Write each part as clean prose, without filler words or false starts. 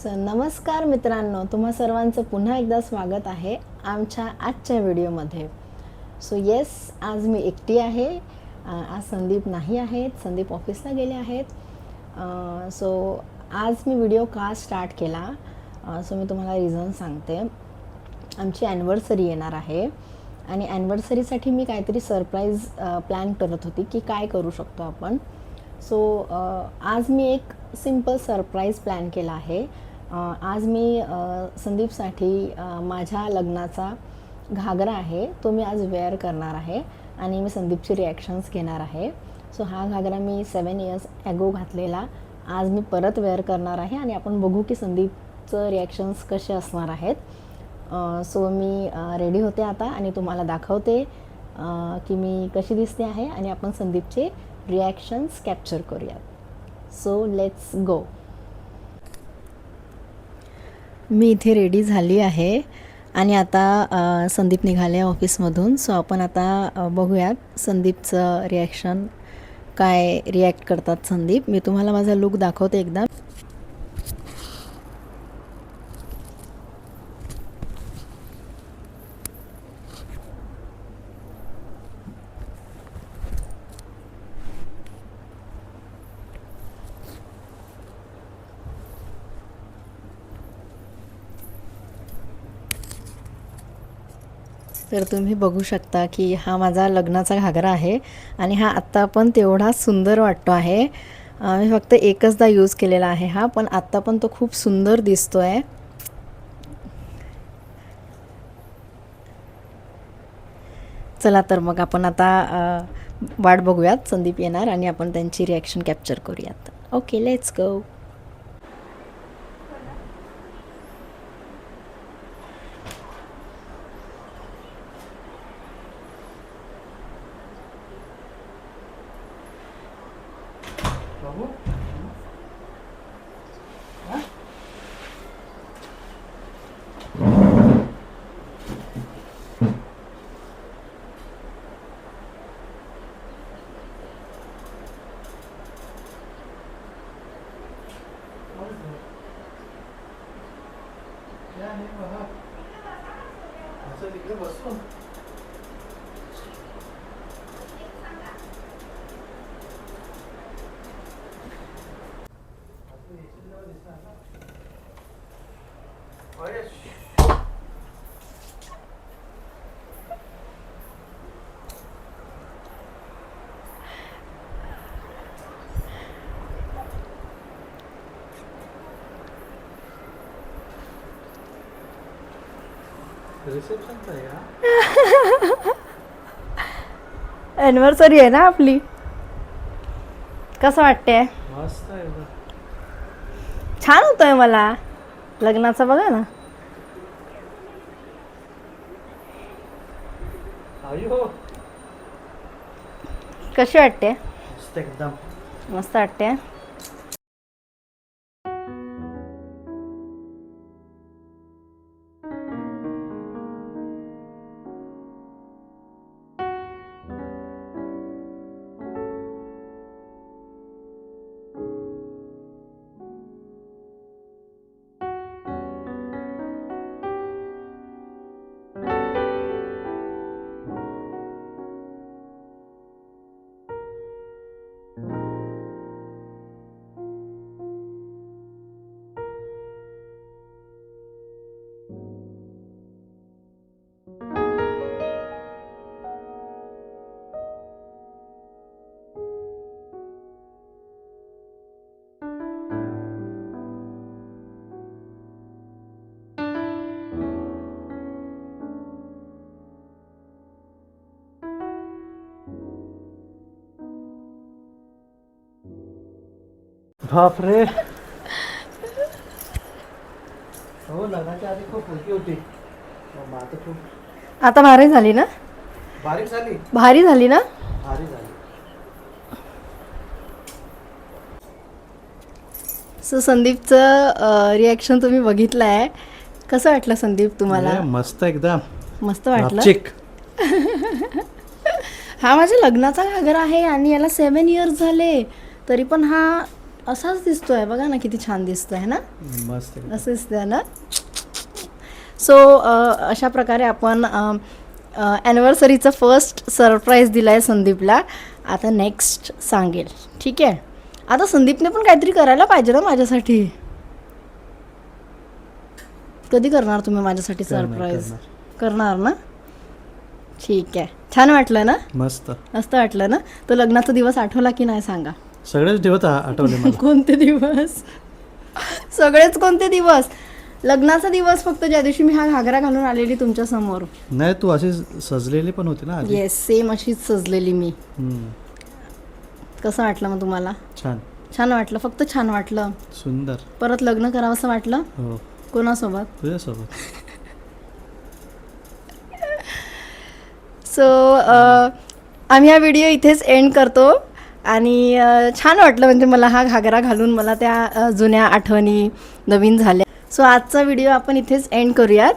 नमस्कार मित्रांनो, तुम्हा सर्वांचं पुन्हा एकदा स्वागत आहे आमच्या आजच्या व्हिडिओमध्ये. येस, आज मी एकटी आहे. आज संदीप नाही आहेत, संदीप ऑफिसला गेले आहेत. आज मी व्हिडिओ का स्टार्ट केला, मी तुम्हाला रिझन सांगते. आमची ॲनिव्हर्सरी येणार आहे आणि ॲनिव्हर्सरीसाठी मी काहीतरी सरप्राईज प्लॅन करत होती की काय करू शकतो आपण. आज मी एक सिम्पल सरप्राईज प्लॅन केला आहे. आज मी संदीपसाठी माझ्या लग्नाचा घागरा आहे तो मी आज वेअर करणार आहे आणि मी संदीपचे रिॲक्शन्स घेणार आहे. हा घागरा मी 7 इयर्स ॲगो घातलेला आज मी परत वेअर करणार आहे आणि आपण बघू की संदीपचं रिॲक्शन्स कसे असणार आहेत. मी रेडी होते आता आणि तुम्हाला दाखवते की मी कशी दिसते आहे आणि आपण संदीपचे रिॲक्शन्स कॅप्चर करूयात. Let's go. मी इथे रेडी झाली आहे आणि आता संदीप निघाले ऑफिसमधून. आपण आता बघूयात संदीपचं रिॲक्शन, काय रिॲक्ट करतात संदीप. मी तुम्हाला माझा लुक दाखवते एकदा. तर तुम्ही बघू शकता की हा माझा लग्नाचा घागरा आहे आणि हा आत्ता पण तेवढा सुंदर वाटतो आहे. मी फक्त एकचदा यूज केलेला आहे हा, पण आत्ता पण तो खूप सुंदर दिसतो आहे. चला तर मग आपण आता वाट बघूयात, संदीप येणार आणि आपण त्यांची रिॲक्शन कॅप्चर करूयात. Okay, let's go. ॲनिव्हर्सरी आहे ना आपली. कसं वाटतंय? मस्त आहे. छान होतोय मला लग्नाचा, बघा ना. कशी वाटते? मस्त एकदम मस्त वाटते. बापरे. हो, लग्नाच्या आधी खूप हलकी होती, आता खूप आता भारी झाली ना? बारीक झाली. भारी झाली ना? भारी झाली. संदीपचं रिॲक्शन तुम्ही बघितलं आहे. कसं वाटलं संदीप तुम्हाला? मस्त एकदम मस्त वाटलं. चिक. हा माझ्या लग्नाचा घागरा आहे आणि याला 7 इयर्स झाले, तरी पण हा असाच दिसतोय बघा ना, किती छान दिसतोय ना, मस्त आहे. असं दिसतंय ना. सो अशा प्रकारे आपण ॲनिव्हर्सरीचं फर्स्ट सरप्राईज दिला आहे संदीपला. आता नेक्स्ट सांगेल, ठीक आहे. आता संदीपने पण काहीतरी करायला पाहिजे ना माझ्यासाठी. कधी करणार तुम्ही माझ्यासाठी सरप्राईज? करणार ना, ठीक आहे. छान वाटलं ना, मस्त मस्त वाटलं ना. तो लग्नाचा दिवस आठवला की नाही सांगा. सगळेच दिवस आठवले मला. कोणते दिवस? सगळेच कोणते दिवस? लग्नाचा दिवस फक्त ज्या दिवशी मी हा घागरा घालून आलेली तुमच्या समोर. नाही, तू अशी सजलेली पण होती ना आधी. येस, सेम अशीच सजलेली मी. हम्म. कसं वाटलं मग तुम्हाला? छान, छान वाटलं, फक्त छान वाटलं. सुंदर. परत लग्न करावं असं वाटलं. हो, कोणासोबत? तुझ्यासोबत. सो आम्ही हा व्हिडिओ इथेच एंड करतो. आणि छान वाटलं, म्हणजे मला हा घागरा घालून मला त्या जुन्या आठवणी नवीन झाल्या. सो आजचा व्हिडिओ आपण इथेच एंड करूयात.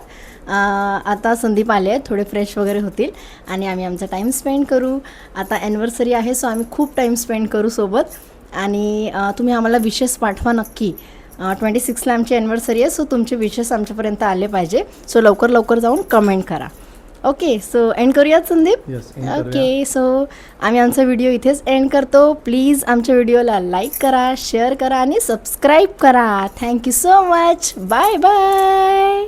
आता संदीप आले आहेत, थोडे फ्रेश वगैरे होतील आणि आम्ही आमचा टाईम स्पेंड करू. आता ॲनिव्हर्सरी आहे, सो आम्ही खूप टाईम स्पेंड करू सोबत. आणि तुम्ही आम्हाला विशेस पाठवा नक्की. 26ला आमची ॲनिव्हर्सरी आहे, सो तुमचे विशेस आमच्यापर्यंत आले पाहिजे. सो लवकर लवकर जाऊन कमेंट करा. ओके, सो एंड करूयात संदीप. ओके, सो आम्ही आमचा व्हिडिओ इथेच एंड करतो. प्लीज आमच्या व्हिडिओला लाईक करा, शेअर करा आणि सबस्क्राईब करा. Thank you so much. Bye bye.